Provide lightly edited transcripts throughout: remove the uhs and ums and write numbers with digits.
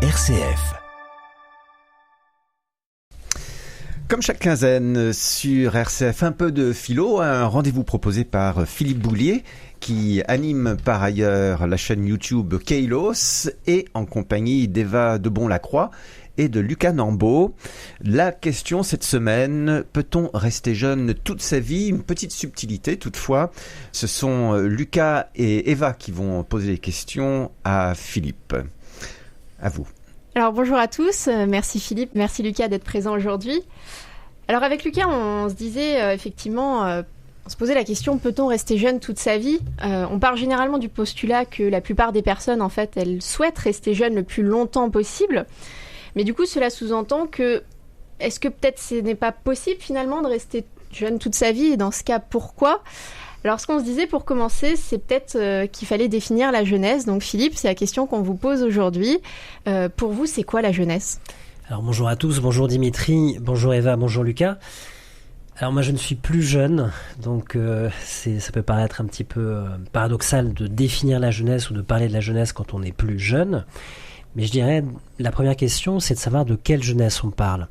RCF. Comme chaque quinzaine sur RCF, un peu de philo, un rendez-vous proposé par Philippe Boulier, qui anime par ailleurs la chaîne YouTube Kailos, et en compagnie d'Eva Debon-Lacroix et de Lucas Nambeau. La question cette semaine, peut-on rester jeune toute sa vie ? Une petite subtilité toutefois. Ce sont Lucas et Eva qui vont poser les questions à Philippe. À vous. Alors bonjour à tous, merci Philippe, merci Lucas d'être présent aujourd'hui. Alors avec Lucas, on se disait effectivement, on se posait la question, peut-on rester jeune toute sa vie ? On part généralement du postulat que la plupart des personnes, en fait, elles souhaitent rester jeunes le plus longtemps possible. Mais du coup, cela sous-entend que, est-ce que peut-être ce n'est pas possible finalement de rester jeune toute sa vie ? Et dans ce cas, pourquoi ? Alors, ce qu'on se disait pour commencer, c'est peut-être qu'il fallait définir la jeunesse. Donc, Philippe, c'est la question qu'on vous pose aujourd'hui. Pour vous, c'est quoi la jeunesse ? Alors, bonjour à tous, bonjour Dimitri, bonjour Eva, bonjour Lucas. Alors, moi, je ne suis plus jeune, donc ça peut paraître un petit peu paradoxal de définir la jeunesse ou de parler de la jeunesse quand on n'est plus jeune. Mais je dirais, la première question, c'est de savoir de quelle jeunesse on parle.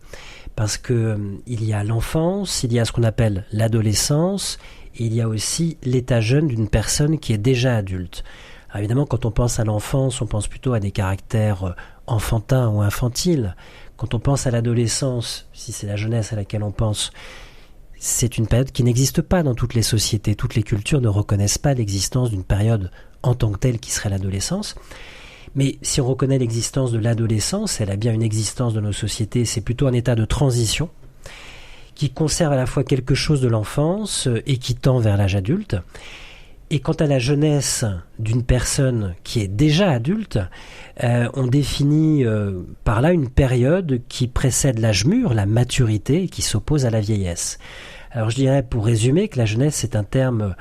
Parce que il y a l'enfance, il y a ce qu'on appelle l'adolescence, et il y a aussi l'état jeune d'une personne qui est déjà adulte. Alors évidemment, quand on pense à l'enfance, on pense plutôt à des caractères enfantins ou infantiles. Quand on pense à l'adolescence, si c'est la jeunesse à laquelle on pense, c'est une période qui n'existe pas dans toutes les sociétés. Toutes les cultures ne reconnaissent pas l'existence d'une période en tant que telle qui serait l'adolescence. Mais si on reconnaît l'existence de l'adolescence, elle a bien une existence dans nos sociétés, c'est plutôt un état de transition qui conserve à la fois quelque chose de l'enfance et qui tend vers l'âge adulte. Et quant à la jeunesse d'une personne qui est déjà adulte, on définit par là une période qui précède l'âge mûr, la maturité, et qui s'oppose à la vieillesse. Alors je dirais pour résumer que la jeunesse c'est un terme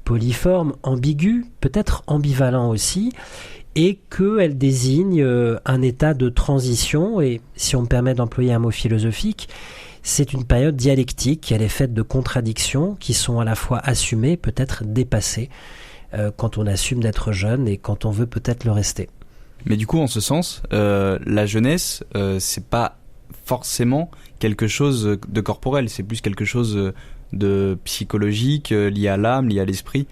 polyforme, ambigu, peut-être ambivalent aussi, et qu'elle désigne un état de transition, et si on me permet d'employer un mot philosophique, c'est une période dialectique, elle est faite de contradictions qui sont à la fois assumées, peut-être dépassées, quand on assume d'être jeune et quand on veut peut-être le rester. Mais du coup, en ce sens, la jeunesse, c'est pas forcément quelque chose de corporel, c'est plus quelque chose de psychologique, lié à l'âme, lié à l'esprit.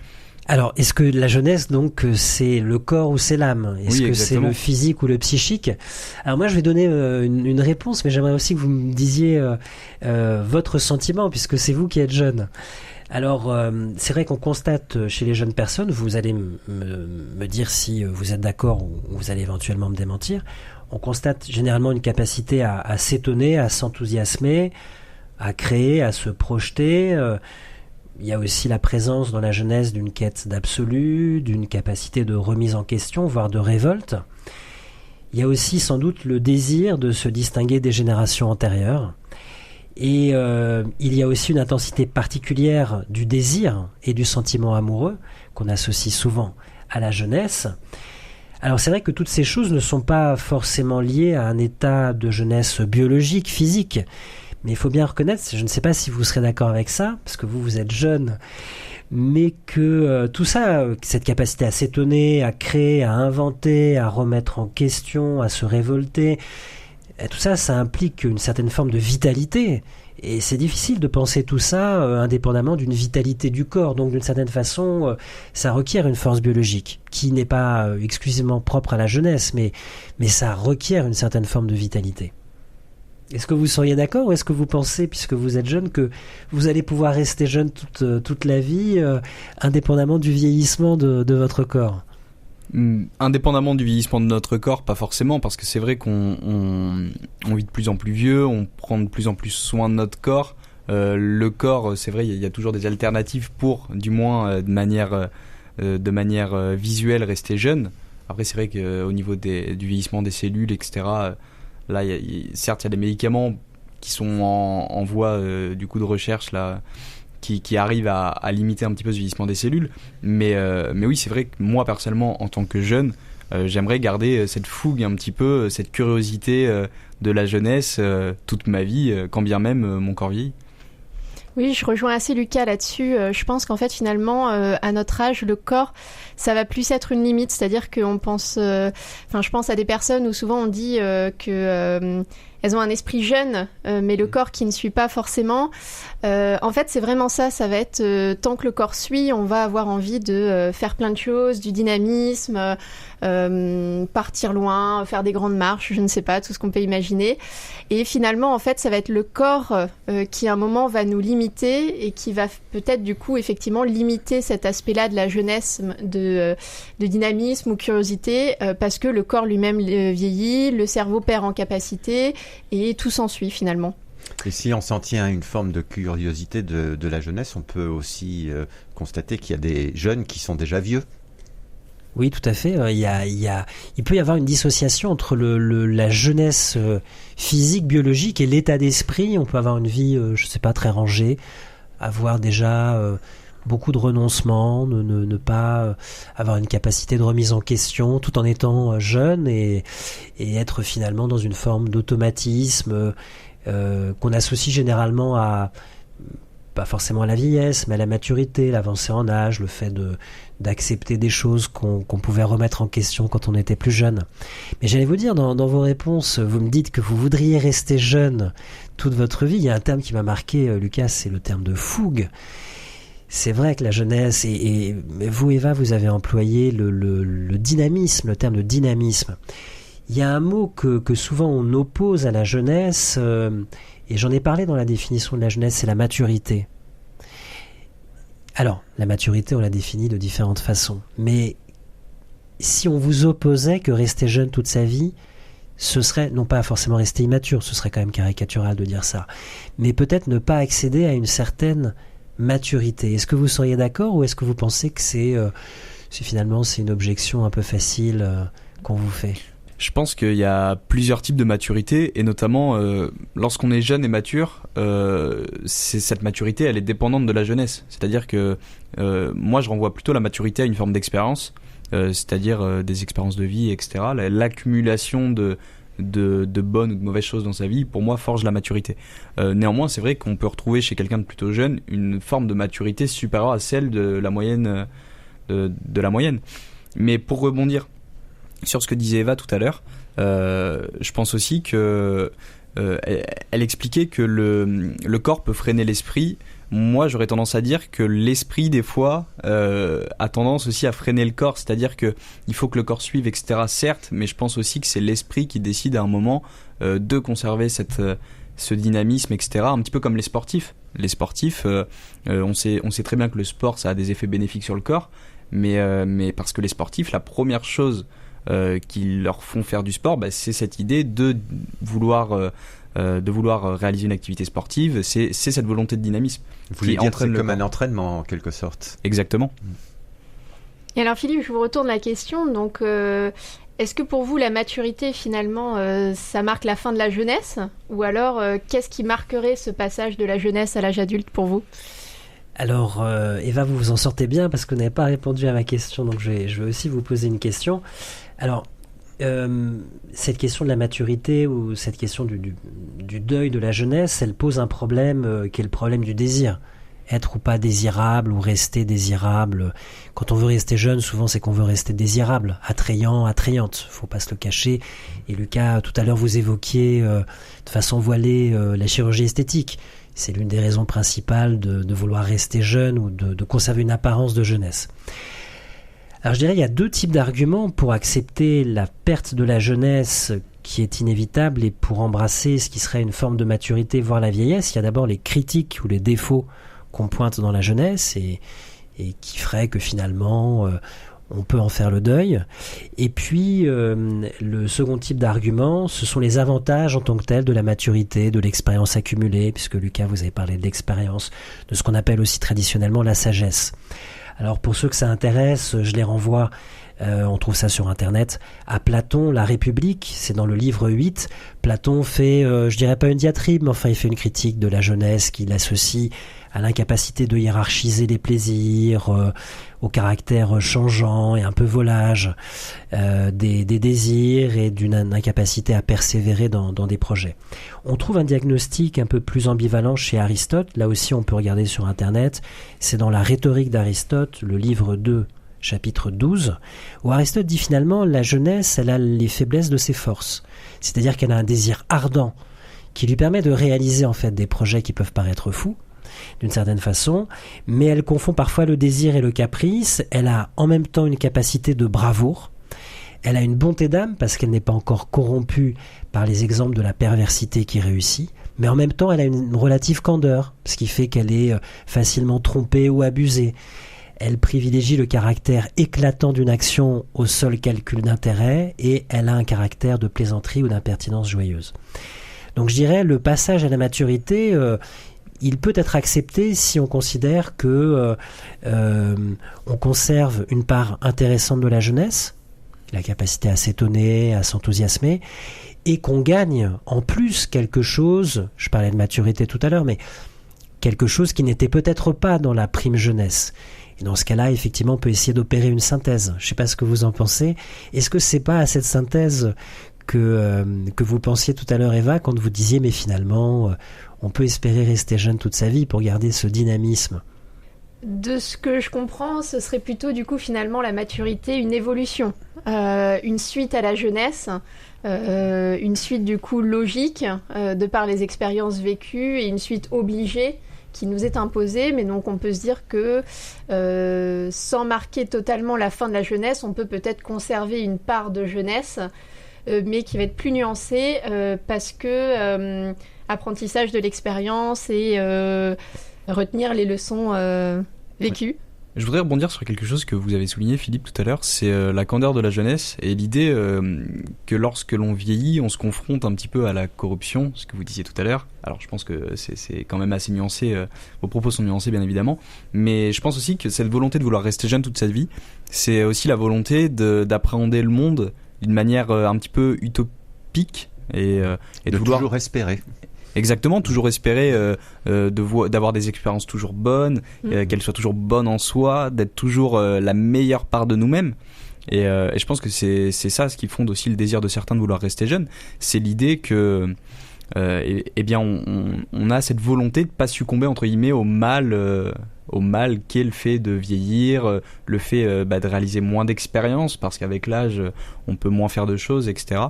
Alors, est-ce que la jeunesse, donc, c'est le corps ou c'est l'âme ? Est-ce que c'est le physique ou le psychique ? Alors moi, je vais donner une réponse, mais j'aimerais aussi que vous me disiez votre sentiment, puisque c'est vous qui êtes jeune. Alors, c'est vrai qu'on constate chez les jeunes personnes, vous allez me dire si vous êtes d'accord ou vous allez éventuellement me démentir, on constate généralement une capacité à s'étonner, à s'enthousiasmer, à créer, à se projeter. Il y a aussi la présence dans la jeunesse d'une quête d'absolu, d'une capacité de remise en question, voire de révolte. Il y a aussi sans doute le désir de se distinguer des générations antérieures. Et il y a aussi une intensité particulière du désir et du sentiment amoureux qu'on associe souvent à la jeunesse. Alors c'est vrai que toutes ces choses ne sont pas forcément liées à un état de jeunesse biologique, physique. Mais il faut bien reconnaître, je ne sais pas si vous serez d'accord avec ça, parce que vous êtes jeune, mais que tout ça, cette capacité à s'étonner, à créer, à inventer, à remettre en question, à se révolter, tout ça, ça implique une certaine forme de vitalité. Et c'est difficile de penser tout ça indépendamment d'une vitalité du corps. Donc d'une certaine façon, ça requiert une force biologique, qui n'est pas exclusivement propre à la jeunesse, mais ça requiert une certaine forme de vitalité. Est-ce que vous seriez d'accord ou est-ce que vous pensez, puisque vous êtes jeune, que vous allez pouvoir rester jeune toute la vie, indépendamment du vieillissement de votre corps ? Indépendamment du vieillissement de notre corps, pas forcément, parce que c'est vrai qu'on vit de plus en plus vieux, on prend de plus en plus soin de notre corps. Le corps, c'est vrai, il y a toujours des alternatives pour, du moins de manière visuelle, rester jeune. Après, c'est vrai qu'au niveau du vieillissement des cellules, etc., là, certes, il y a des médicaments qui sont en voie du coup de recherche là, qui arrivent à limiter un petit peu ce vieillissement des cellules. Mais oui, c'est vrai que moi, personnellement, en tant que jeune, j'aimerais garder cette fougue un petit peu, cette curiosité de la jeunesse toute ma vie, quand bien même mon corps vieillit. Oui, je rejoins assez Lucas là-dessus. Je pense qu'en fait, finalement, à notre âge, le corps, ça va plus être une limite. C'est-à-dire qu'on pense... je pense à des personnes où souvent on dit que... elles ont un esprit jeune, mais le corps qui ne suit pas forcément. En fait, c'est vraiment ça. Ça va être tant que le corps suit, on va avoir envie de faire plein de choses, du dynamisme, partir loin, faire des grandes marches, je ne sais pas, tout ce qu'on peut imaginer. Et finalement, en fait, ça va être le corps qui, à un moment, va nous limiter et qui va peut-être, du coup, effectivement, limiter cet aspect-là de la jeunesse, de dynamisme ou curiosité, parce que le corps lui-même vieillit, le cerveau perd en capacité et tout s'ensuit finalement. Et si on s'en tient à une forme de curiosité de la jeunesse, on peut aussi constater qu'il y a des jeunes qui sont déjà vieux. Oui, tout à fait. Il peut y avoir une dissociation entre la jeunesse physique, biologique et l'état d'esprit. On peut avoir une vie, je ne sais pas, très rangée, avoir déjà beaucoup de renoncements, ne pas avoir une capacité de remise en question tout en étant jeune et être finalement dans une forme d'automatisme qu'on associe généralement pas forcément à la vieillesse, mais à la maturité, l'avancée en âge, le fait d'accepter des choses qu'on pouvait remettre en question quand on était plus jeune. Mais j'allais vous dire, dans vos réponses, vous me dites que vous voudriez rester jeune toute votre vie. Il y a un terme qui m'a marqué, Lucas, c'est le terme de fougue. C'est vrai que la jeunesse, et vous, Eva, vous avez employé le dynamisme, le terme de dynamisme. Il y a un mot que souvent on oppose à la jeunesse, et j'en ai parlé dans la définition de la jeunesse, c'est la maturité. Alors, la maturité, on la définit de différentes façons. Mais si on vous opposait que rester jeune toute sa vie, ce serait, non pas forcément rester immature, ce serait quand même caricatural de dire ça, mais peut-être ne pas accéder à une certaine maturité. Est-ce que vous seriez d'accord ou est-ce que vous pensez que c'est finalement c'est une objection un peu facile qu'on vous fait ? Je pense qu'il y a plusieurs types de maturité et notamment lorsqu'on est jeune et mature, cette maturité elle est dépendante de la jeunesse. C'est-à-dire que moi je renvoie plutôt la maturité à une forme d'expérience, c'est-à-dire des expériences de vie, etc. L'accumulation de bonnes ou de mauvaises choses dans sa vie, pour moi, forge la maturité. Néanmoins, c'est vrai qu'on peut retrouver chez quelqu'un de plutôt jeune une forme de maturité supérieure à celle de la moyenne. De la moyenne. Mais pour rebondir sur ce que disait Eva tout à l'heure, je pense aussi que elle expliquait que le corps peut freiner l'esprit. Moi, j'aurais tendance à dire que l'esprit, des fois, a tendance aussi à freiner le corps. C'est-à-dire qu'il faut que le corps suive, etc. Certes, mais je pense aussi que c'est l'esprit qui décide à un moment de conserver ce dynamisme, etc. Un petit peu comme les sportifs. Les sportifs, on sait très bien que le sport, ça a des effets bénéfiques sur le corps. Mais parce que les sportifs, la première chose qui leur font faire du sport, c'est cette idée de vouloir réaliser une activité sportive, c'est cette volonté de dynamisme. Vous voulez dire que c'est comme un entraînement en quelque sorte. Exactement. Et alors Philippe, je vous retourne la question. Donc, est-ce que pour vous la maturité finalement, ça marque la fin de la jeunesse ? Ou alors, qu'est-ce qui marquerait ce passage de la jeunesse à l'âge adulte pour vous ? Alors, Eva, vous vous en sortez bien parce que vous n'avez pas répondu à ma question, donc je vais aussi vous poser une question. Alors, cette question de la maturité ou cette question du deuil de la jeunesse, elle pose un problème qui est le problème du désir. Être ou pas désirable ou rester désirable. Quand on veut rester jeune, souvent c'est qu'on veut rester désirable, attrayant, attrayante. Faut pas se le cacher. Et Lucas, tout à l'heure, vous évoquiez de façon voilée la chirurgie esthétique. C'est l'une des raisons principales de vouloir rester jeune ou de conserver une apparence de jeunesse. Alors je dirais qu'il y a deux types d'arguments pour accepter la perte de la jeunesse qui est inévitable et pour embrasser ce qui serait une forme de maturité, voire la vieillesse. Il y a d'abord les critiques ou les défauts qu'on pointe dans la jeunesse et qui ferait que finalement on peut en faire le deuil. Et puis le second type d'argument, ce sont les avantages en tant que tels de la maturité, de l'expérience accumulée, puisque Lucas, vous avez parlé de l'expérience, de ce qu'on appelle aussi traditionnellement la sagesse. Alors pour ceux que ça intéresse, je les renvoie On trouve ça sur Internet. À Platon, La République, c'est dans le livre 8. Platon fait, je dirais pas une diatribe, mais enfin il fait une critique de la jeunesse qu'il associe à l'incapacité de hiérarchiser les plaisirs, au caractère changeant et un peu volage des désirs et d'une incapacité à persévérer dans des projets. On trouve un diagnostic un peu plus ambivalent chez Aristote. Là aussi, on peut regarder sur Internet. C'est dans la Rhétorique d'Aristote, le livre 2, chapitre 12, où Aristote dit finalement la jeunesse, elle a les faiblesses de ses forces. C'est-à-dire qu'elle a un désir ardent qui lui permet de réaliser en fait des projets qui peuvent paraître fous, d'une certaine façon, mais elle confond parfois le désir et le caprice. Elle a en même temps une capacité de bravoure. Elle a une bonté d'âme parce qu'elle n'est pas encore corrompue par les exemples de la perversité qui réussit, mais en même temps elle a une relative candeur, ce qui fait qu'elle est facilement trompée ou abusée. Elle privilégie le caractère éclatant d'une action au seul calcul d'intérêt et elle a un caractère de plaisanterie ou d'impertinence joyeuse. Donc je dirais le passage à la maturité, il peut être accepté si on considère que on conserve une part intéressante de la jeunesse, la capacité à s'étonner, à s'enthousiasmer, et qu'on gagne en plus quelque chose, je parlais de maturité tout à l'heure, mais quelque chose qui n'était peut-être pas dans la prime jeunesse. Et dans ce cas-là, effectivement, on peut essayer d'opérer une synthèse. Je ne sais pas ce que vous en pensez. Est-ce que c'est pas à cette synthèse que vous pensiez tout à l'heure, Eva, quand vous disiez, mais finalement, on peut espérer rester jeune toute sa vie pour garder ce dynamisme? De ce que je comprends, ce serait plutôt du coup finalement la maturité, une évolution, une suite à la jeunesse, une suite du coup logique de par les expériences vécues et une suite obligée qui nous est imposée, mais donc on peut se dire que sans marquer totalement la fin de la jeunesse, on peut peut-être conserver une part de jeunesse, mais qui va être plus nuancée parce que apprentissage de l'expérience et retenir les leçons vécues. Je voudrais rebondir sur quelque chose que vous avez souligné, Philippe, tout à l'heure, c'est la candeur de la jeunesse et l'idée que lorsque l'on vieillit, on se confronte un petit peu à la corruption, ce que vous disiez tout à l'heure. Alors je pense que c'est quand même assez nuancé, vos propos sont nuancés bien évidemment, mais je pense aussi que cette volonté de vouloir rester jeune toute sa vie, c'est aussi la volonté d'appréhender le monde d'une manière un petit peu utopique et de vouloir toujours espérer. Exactement, toujours espérer d'avoir des expériences toujours bonnes, qu'elles soient toujours bonnes en soi, d'être toujours la meilleure part de nous-mêmes. Et je pense que c'est ça ce qui fonde aussi le désir de certains de vouloir rester jeunes. C'est l'idée que eh bien on a cette volonté de pas succomber entre guillemets au mal qu'est le fait de vieillir, le fait de réaliser moins d'expériences parce qu'avec l'âge on peut moins faire de choses, etc.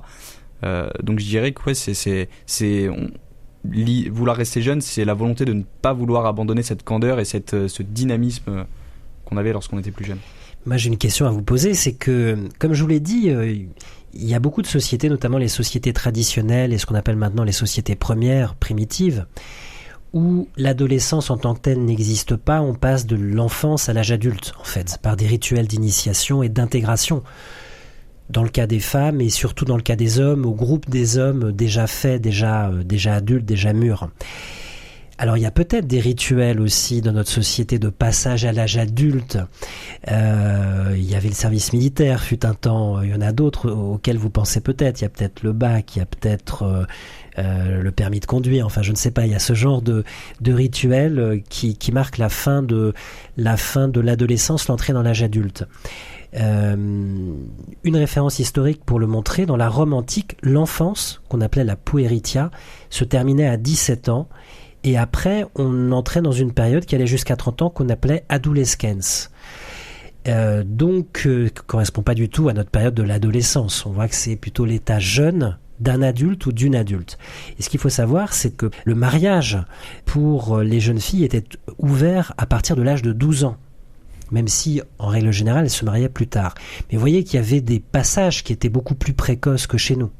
Donc je dirais que ouais, vouloir rester jeune, c'est la volonté de ne pas vouloir abandonner cette candeur et ce dynamisme qu'on avait lorsqu'on était plus jeune. Moi j'ai une question à vous poser, c'est que comme je vous l'ai dit, il y a beaucoup de sociétés, notamment les sociétés traditionnelles et ce qu'on appelle maintenant les sociétés premières, primitives, où l'adolescence en tant que telle n'existe pas. On passe de l'enfance à l'âge adulte en fait, par des rituels d'initiation et d'intégration. Dans le cas des femmes et surtout dans le cas des hommes, au groupe des hommes déjà faits, déjà adultes, déjà mûrs. Alors il y a peut-être des rituels aussi dans notre société de passage à l'âge adulte. Il y avait le service militaire, fut un temps. Il y en a d'autres auxquels vous pensez peut-être. Il y a peut-être le bac, il y a peut-être le permis de conduire. Enfin, je ne sais pas. Il y a ce genre de rituel qui marque la fin de l'adolescence, l'entrée dans l'âge adulte. Une référence historique pour le montrer, dans la Rome antique, l'enfance, qu'on appelait la pueritia, se terminait à 17 ans et après on entrait dans une période qui allait jusqu'à 30 ans qu'on appelait adolescens. Donc correspond pas du tout à notre période de l'adolescence. On voit que c'est plutôt l'état jeune d'un adulte ou d'une adulte. Et ce qu'il faut savoir, c'est que le mariage pour les jeunes filles était ouvert à partir de l'âge de 12 ans. Même si, en règle générale, elles se mariaient plus tard. Mais vous voyez qu'il y avait des passages qui étaient beaucoup plus précoces que chez nous.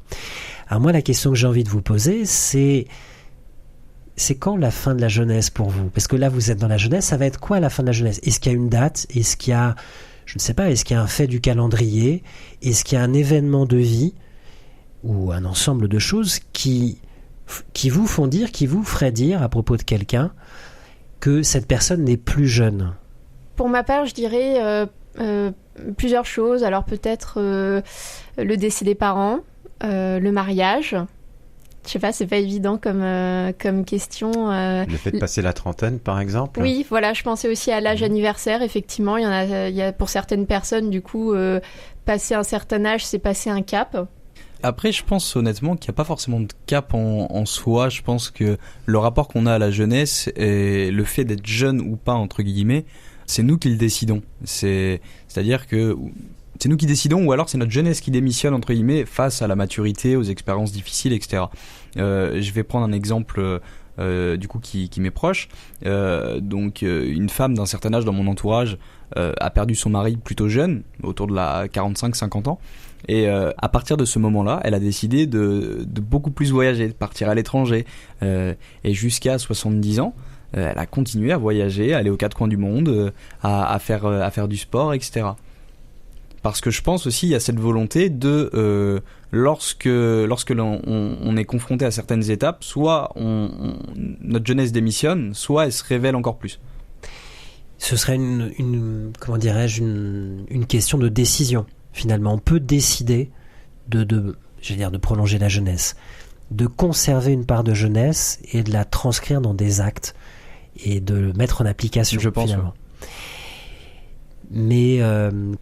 Alors moi, la question que j'ai envie de vous poser, c'est quand la fin de la jeunesse pour vous? Parce que là, vous êtes dans la jeunesse, ça va être quoi la fin de la jeunesse? Est-ce qu'il y a une date? Est-ce qu'il y a, je ne sais pas, est-ce qu'il y a un fait du calendrier? Est-ce qu'il y a un événement de vie? Ou un ensemble de choses qui vous font dire, qui vous feraient dire à propos de quelqu'un que cette personne n'est plus jeune? Pour ma part, je dirais Plusieurs choses. Alors peut-être le décès des parents, le mariage. Je sais pas, c'est pas évident comme question. Le fait de passer la trentaine, par exemple. Oui, voilà, je pensais aussi à l'âge anniversaire. Effectivement, il y a pour certaines personnes, du coup, passer un certain âge, c'est passer un cap. Après, je pense honnêtement qu'il n'y a pas forcément de cap en soi. Je pense que le rapport qu'on a à la jeunesse et le fait d'être jeune ou pas, entre guillemets, c'est nous qui le décidons. C'est-à-dire que c'est nous qui décidons, ou alors c'est notre jeunesse qui démissionne, entre guillemets, face à la maturité, aux expériences difficiles, etc. Je vais prendre un exemple du coup qui m'est proche. Donc une femme d'un certain âge dans mon entourage a perdu son mari plutôt jeune, autour de la 45-50 ans. Et à partir de ce moment-là, elle a décidé de beaucoup plus voyager, de partir à l'étranger. Et jusqu'à 70 ans, elle a continué à voyager, à aller aux quatre coins du monde, à faire du sport, etc. Parce que je pense aussi il y a cette volonté de lorsque l'on est confronté à certaines étapes, soit notre jeunesse démissionne, soit elle se révèle encore plus. Ce serait une comment dirais-je, une question de décision. Finalement, on peut décider de prolonger la jeunesse, de conserver une part de jeunesse et de la transcrire dans des actes et de le mettre en application. Je pense. Finalement. Mais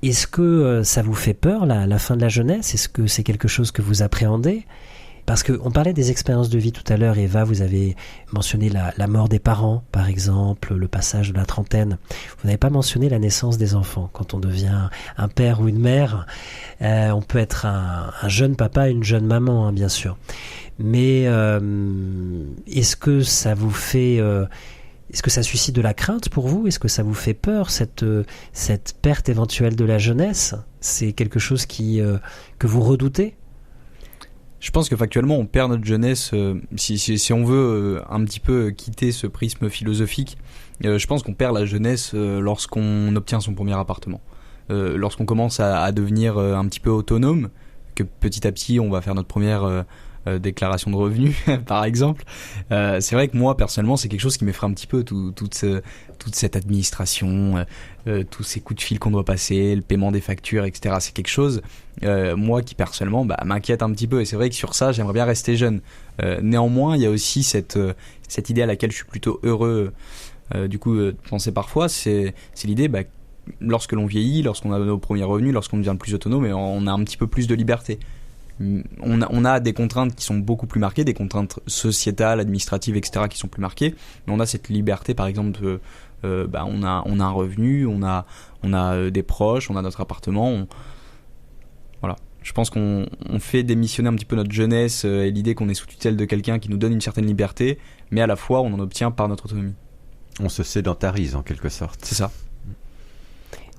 est-ce que ça vous fait peur, la fin de la jeunesse ? Est-ce que c'est quelque chose que vous appréhendez ? Parce qu'on parlait des expériences de vie tout à l'heure, Eva, vous avez mentionné la mort des parents, par exemple, le passage de la trentaine. Vous n'avez pas mentionné la naissance des enfants. Quand on devient un père ou une mère, on peut être un jeune papa, une jeune maman, hein, bien sûr. Mais est-ce que ça vous fait... Est-ce que ça suscite de la crainte pour vous ? Est-ce que ça vous fait peur, cette perte éventuelle de la jeunesse ? C'est quelque chose que vous redoutez ? Je pense que factuellement, on perd notre jeunesse. Si on veut un petit peu quitter ce prisme philosophique, je pense qu'on perd la jeunesse lorsqu'on obtient son premier appartement. Lorsqu'on commence à devenir un petit peu autonome, que petit à petit, on va faire notre première... déclaration de revenus par exemple. C'est vrai que moi personnellement c'est quelque chose qui m'effraie un petit peu, toute cette administration, tous ces coups de fil qu'on doit passer, le paiement des factures, etc. C'est quelque chose moi qui personnellement m'inquiète un petit peu, et c'est vrai que sur ça j'aimerais bien rester jeune. Néanmoins il y a aussi cette idée à laquelle je suis plutôt heureux du coup de penser parfois, c'est l'idée lorsque l'on vieillit, lorsqu'on a nos premiers revenus, lorsqu'on devient plus autonome, et on a un petit peu plus de liberté. On a des contraintes qui sont beaucoup plus marquées, des contraintes sociétales, administratives, etc. qui sont plus marquées, mais on a cette liberté, par exemple, on a un revenu, on a des proches, on a notre appartement, voilà. Je pense qu'on fait démissionner un petit peu notre jeunesse et l'idée qu'on est sous tutelle de quelqu'un qui nous donne une certaine liberté, mais à la fois on en obtient par notre autonomie. On se sédentarise en quelque sorte. C'est ça.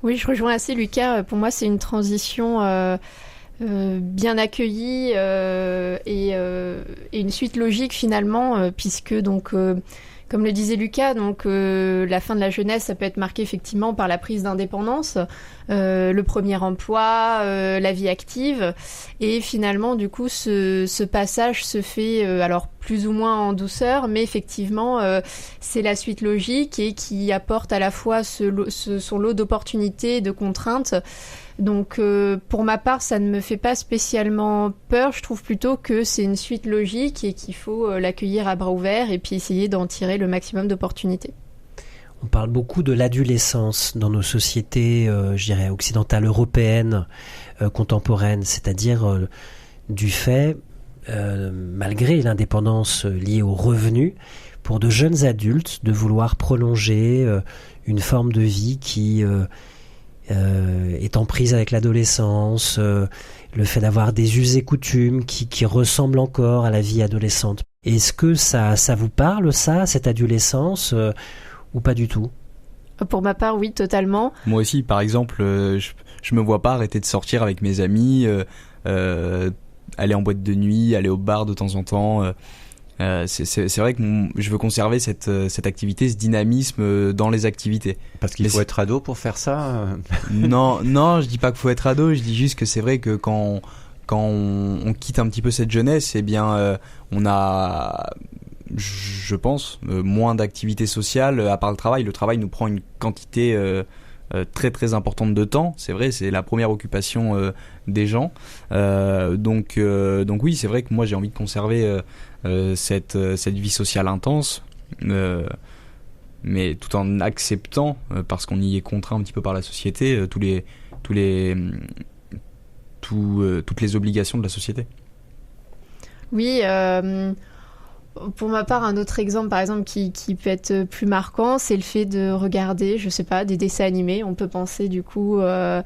Oui, je rejoins assez Lucas. Pour moi, c'est une transition bien accueillie et une suite logique finalement, puisque donc comme le disait Lucas, donc la fin de la jeunesse, ça peut être marqué effectivement par la prise d'indépendance, le premier emploi, la vie active, et finalement du coup ce passage se fait alors plus ou moins en douceur, mais effectivement c'est la suite logique et qui apporte à la fois son lot d'opportunités et de contraintes. Donc pour ma part, ça ne me fait pas spécialement peur. Je trouve plutôt que c'est une suite logique et qu'il faut l'accueillir à bras ouverts et puis essayer d'en tirer le maximum d'opportunités. On parle beaucoup de l'adolescence dans nos sociétés, je dirais, occidentales, européennes, contemporaines, c'est-à-dire du fait, malgré l'indépendance liée aux revenus, pour de jeunes adultes, de vouloir prolonger une forme de vie qui... est en prise avec l'adolescence, le fait d'avoir des us et coutumes qui ressemblent encore à la vie adolescente. Est-ce que ça vous parle, ça, cette adolescence, ou pas du tout ? Pour ma part, oui, totalement. Moi aussi, par exemple, je me vois pas arrêter de sortir avec mes amis, aller en boîte de nuit, aller au bar de temps en temps. C'est vrai que je veux conserver cette activité, ce dynamisme dans les activités. Parce qu'il faut être ado pour faire ça. Non, je dis pas qu'il faut être ado, je dis juste que c'est vrai que quand on quitte un petit peu cette jeunesse, eh bien on a, je pense, moins d'activités sociales à part le travail. Le travail nous prend une quantité très très importante de temps. C'est vrai, c'est la première occupation des gens. Donc oui, c'est vrai que moi j'ai envie de conserver cette vie sociale intense, mais tout en acceptant, parce qu'on y est contraint un petit peu par la société, toutes les obligations de la société. Oui, pour ma part, un autre exemple, par exemple, qui peut être plus marquant, c'est le fait de regarder, je sais pas, des dessins animés. On peut penser du coup à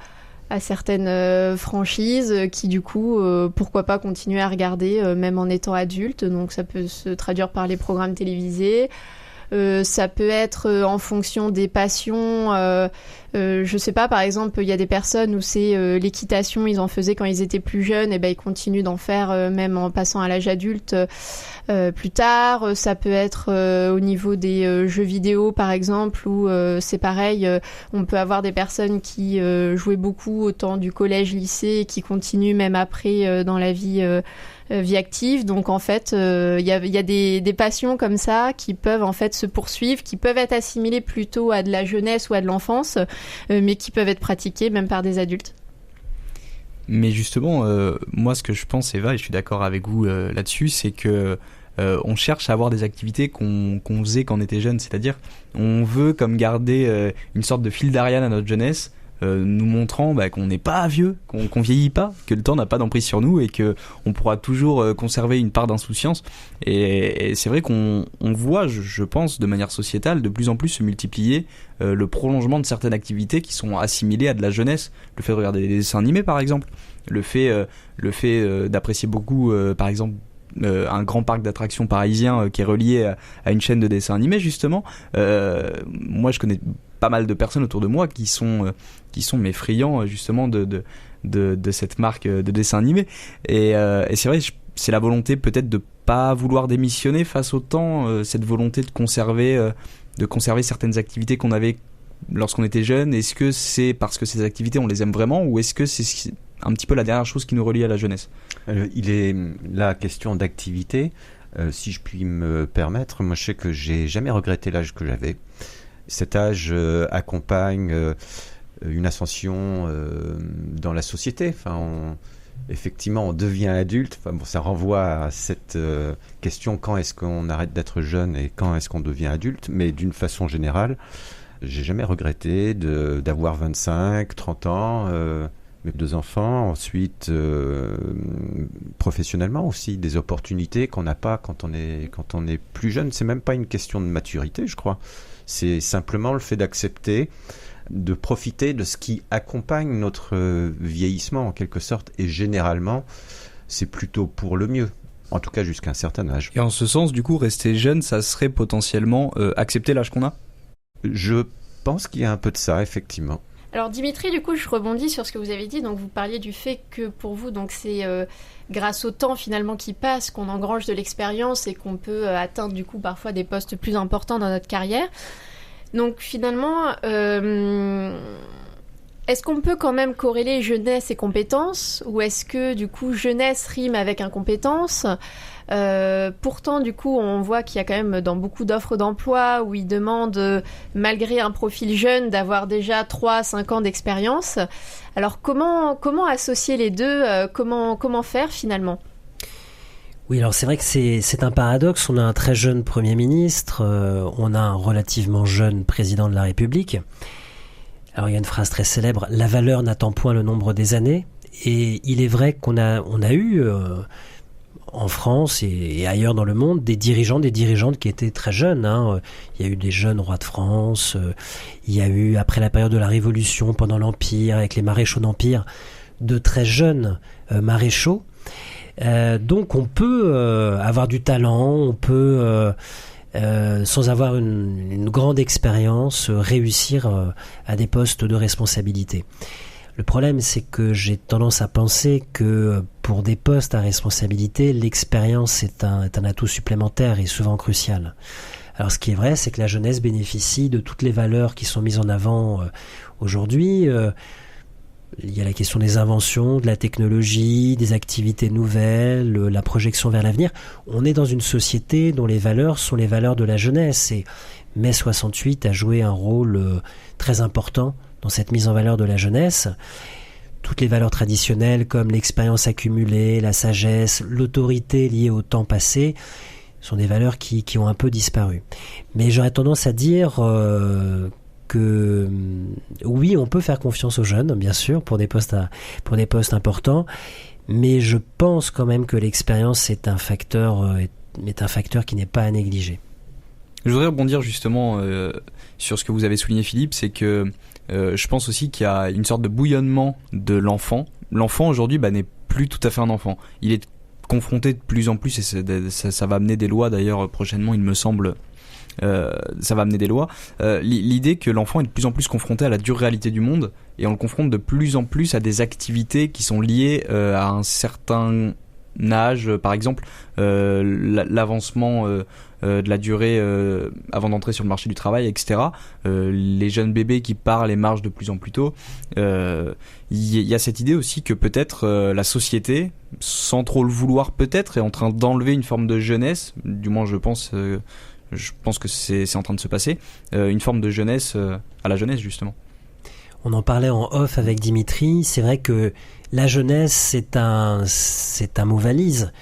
certaines franchises qui du coup, pourquoi pas continuer à regarder même en étant adulte. Donc ça peut se traduire par les programmes télévisés. Ça peut être en fonction des passions. Je sais pas, par exemple, il y a des personnes où c'est l'équitation, ils en faisaient quand ils étaient plus jeunes, et ben ils continuent d'en faire même en passant à l'âge adulte plus tard. Ça peut être au niveau des jeux vidéo, par exemple, où c'est pareil, on peut avoir des personnes qui jouaient beaucoup au temps du collège-lycée et qui continuent même après dans la vie active. Donc en fait, il y a des passions comme ça qui peuvent en fait se poursuivre, qui peuvent être assimilées plutôt à de la jeunesse ou à de l'enfance, mais qui peuvent être pratiquées même par des adultes. Mais justement, moi ce que je pense, Eva, et je suis d'accord avec vous là-dessus, c'est que on cherche à avoir des activités qu'on faisait quand on était jeune, c'est-à-dire on veut comme garder une sorte de fil d'Ariane à notre jeunesse, nous montrant qu'on n'est pas vieux, qu'on vieillit pas, que le temps n'a pas d'emprise sur nous et que on pourra toujours conserver une part d'insouciance. Et c'est vrai qu'on voit, je pense, de manière sociétale, de plus en plus se multiplier le prolongement de certaines activités qui sont assimilées à de la jeunesse. Le fait de regarder des dessins animés, par exemple, le fait d'apprécier beaucoup, par exemple, un grand parc d'attractions parisien qui est relié à une chaîne de dessins animés, justement. Moi, je connais pas mal de personnes autour de moi qui sont mes friands justement de cette marque de dessins animés, et c'est vrai, c'est la volonté peut-être de pas vouloir démissionner face au temps, cette volonté de conserver certaines activités qu'on avait lorsqu'on était jeune. Est-ce que c'est parce que ces activités on les aime vraiment, ou est-ce que c'est un petit peu la dernière chose qui nous relie à la jeunesse? Il est la question d'activité, si je puis me permettre. Moi, je sais que j'ai jamais regretté l'âge que j'avais. Cet âge accompagne une ascension dans la société. Enfin, effectivement, on devient adulte. Enfin, bon, ça renvoie à cette question, quand est-ce qu'on arrête d'être jeune et quand est-ce qu'on devient adulte. Mais d'une façon générale, j'ai jamais regretté d'avoir 25, 30 ans, mes 2 enfants, ensuite professionnellement aussi, des opportunités qu'on n'a pas quand on est plus jeune. C'est même pas une question de maturité, je crois. C'est simplement le fait d'accepter, de profiter de ce qui accompagne notre vieillissement en quelque sorte, et généralement c'est plutôt pour le mieux, en tout cas jusqu'à un certain âge. Et en ce sens, du coup, rester jeune, ça serait potentiellement accepter l'âge qu'on a? Je pense qu'il y a un peu de ça, effectivement. Alors Dimitri, du coup, je rebondis sur ce que vous avez dit. Donc vous parliez du fait que pour vous, donc c'est grâce au temps finalement qui passe qu'on engrange de l'expérience et qu'on peut atteindre du coup parfois des postes plus importants dans notre carrière. Donc finalement, est-ce qu'on peut quand même corréler jeunesse et compétences, ou est-ce que du coup jeunesse rime avec incompétence? Pourtant, du coup, on voit qu'il y a quand même dans beaucoup d'offres d'emploi où ils demandent, malgré un profil jeune, d'avoir déjà 3-5 ans d'expérience. Alors, comment associer les deux? Comment faire finalement? Oui, alors c'est vrai que c'est un paradoxe. On a un très jeune Premier ministre, on a un relativement jeune président de la République. Alors il y a une phrase très célèbre: la valeur n'attend point le nombre des années. Et il est vrai qu'on a eu en France et ailleurs dans le monde des dirigeants, des dirigeantes qui étaient très jeunes. Il y a eu des jeunes rois de France, il y a eu, après la période de la Révolution, pendant l'Empire, avec les maréchaux d'Empire, de très jeunes maréchaux. Donc on peut avoir du talent, on peut, sans avoir une grande expérience, réussir à des postes de responsabilité. Le problème, c'est que j'ai tendance à penser que pour des postes à responsabilité, l'expérience est un atout supplémentaire et souvent crucial. Alors ce qui est vrai, c'est que la jeunesse bénéficie de toutes les valeurs qui sont mises en avant aujourd'hui. Il y a la question des inventions, de la technologie, des activités nouvelles, la projection vers l'avenir. On est dans une société dont les valeurs sont les valeurs de la jeunesse. Et mai 68 a joué un rôle très important cette mise en valeur de la jeunesse. Toutes les valeurs traditionnelles comme l'expérience accumulée, la sagesse, l'autorité liée au temps passé sont des valeurs qui ont un peu disparu. Mais j'aurais tendance à dire que oui, on peut faire confiance aux jeunes, bien sûr, pour des postes importants, mais je pense quand même que l'expérience est un facteur qui n'est pas à négliger. Je voudrais rebondir justement sur ce que vous avez souligné, Philippe, c'est que je pense aussi qu'il y a une sorte de bouillonnement de l'enfant. L'enfant aujourd'hui n'est plus tout à fait un enfant. Il est confronté de plus en plus, et ça va amener des lois d'ailleurs prochainement, il me semble. Ça va amener des lois. L'idée que l'enfant est de plus en plus confronté à la dure réalité du monde, et on le confronte de plus en plus à des activités qui sont liées à un certain âge, par exemple l'avancement de la durée avant d'entrer sur le marché du travail, etc. Les jeunes bébés qui parlent et marchent de plus en plus tôt. Il y a cette idée aussi que peut-être la société, sans trop le vouloir peut-être, est en train d'enlever une forme de jeunesse, du moins je pense que c'est en train de se passer, une forme de jeunesse à la jeunesse justement. On en parlait en off avec Dimitri, c'est vrai que la jeunesse c'est un mot valise.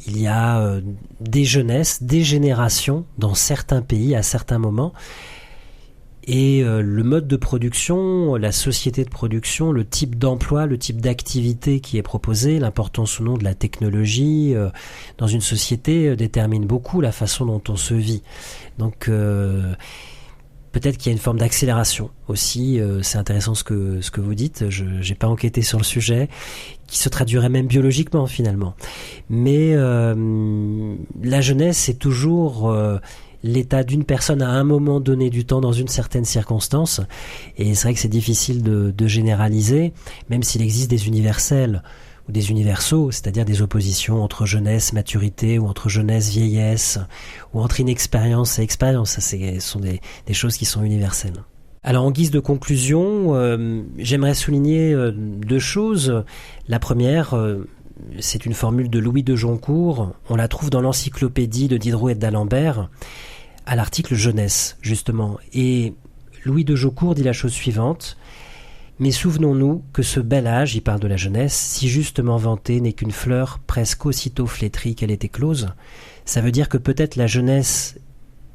Il y a des jeunesses, des générations dans certains pays à certains moments. Et le mode de production, la société de production, le type d'emploi, le type d'activité qui est proposé, l'importance ou non de la technologie dans une société détermine beaucoup la façon dont on se vit. Donc peut-être qu'il y a une forme d'accélération aussi, c'est intéressant ce que vous dites, je n'ai pas enquêté sur le sujet, qui se traduirait même biologiquement finalement. Mais la jeunesse, c'est toujours l'état d'une personne à un moment donné du temps dans une certaine circonstance, et c'est vrai que c'est difficile de généraliser, même s'il existe des universels ou des universaux, c'est-à-dire des oppositions entre jeunesse, maturité, ou entre jeunesse, vieillesse, ou entre inexpérience et expérience. Ça, ce sont des choses qui sont universelles. Alors, en guise de conclusion, j'aimerais souligner deux choses. La première, c'est une formule de Louis de Joncourt. On la trouve dans l'encyclopédie de Diderot et d'Alembert, à l'article jeunesse, justement. Et Louis de Joncourt dit la chose suivante: mais souvenons-nous que ce bel âge, il parle de la jeunesse, si justement vanté, n'est qu'une fleur presque aussitôt flétrie qu'elle est éclose. Ça veut dire que peut-être la jeunesse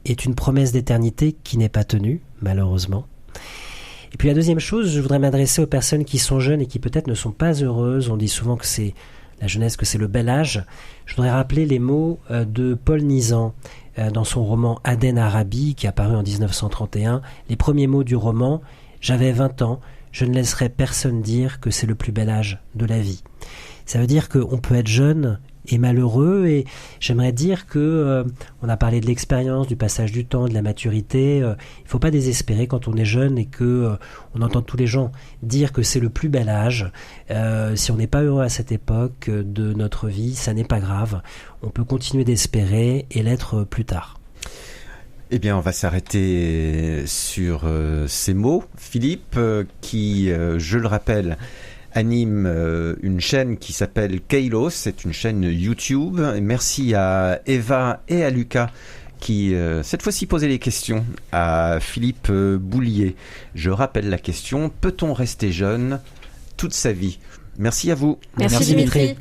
est une promesse d'éternité qui n'est pas tenue, malheureusement. Et puis la deuxième chose, je voudrais m'adresser aux personnes qui sont jeunes et qui peut-être ne sont pas heureuses. On dit souvent que c'est la jeunesse, que c'est le bel âge. Je voudrais rappeler les mots de Paul Nizan dans son roman Aden Arabi, qui est apparu en 1931. Les premiers mots du roman: j'avais 20 ans, je ne laisserai personne dire que c'est le plus bel âge de la vie. Ça veut dire qu'on peut être jeune et malheureux, et j'aimerais dire que on a parlé de l'expérience, du passage du temps, de la maturité. Il ne faut pas désespérer quand on est jeune et que on entend tous les gens dire que c'est le plus bel âge. Si on n'est pas heureux à cette époque de notre vie, ça n'est pas grave. On peut continuer d'espérer et l'être plus tard. Eh bien, on va s'arrêter sur ces mots. Philippe, qui, je le rappelle, anime une chaîne qui s'appelle Kailos, c'est une chaîne YouTube. Merci à Eva et à Lucas qui, cette fois-ci, posaient les questions à Philippe Boulier. Je rappelle la question: peut-on rester jeune toute sa vie? Merci à vous. Merci Dimitri.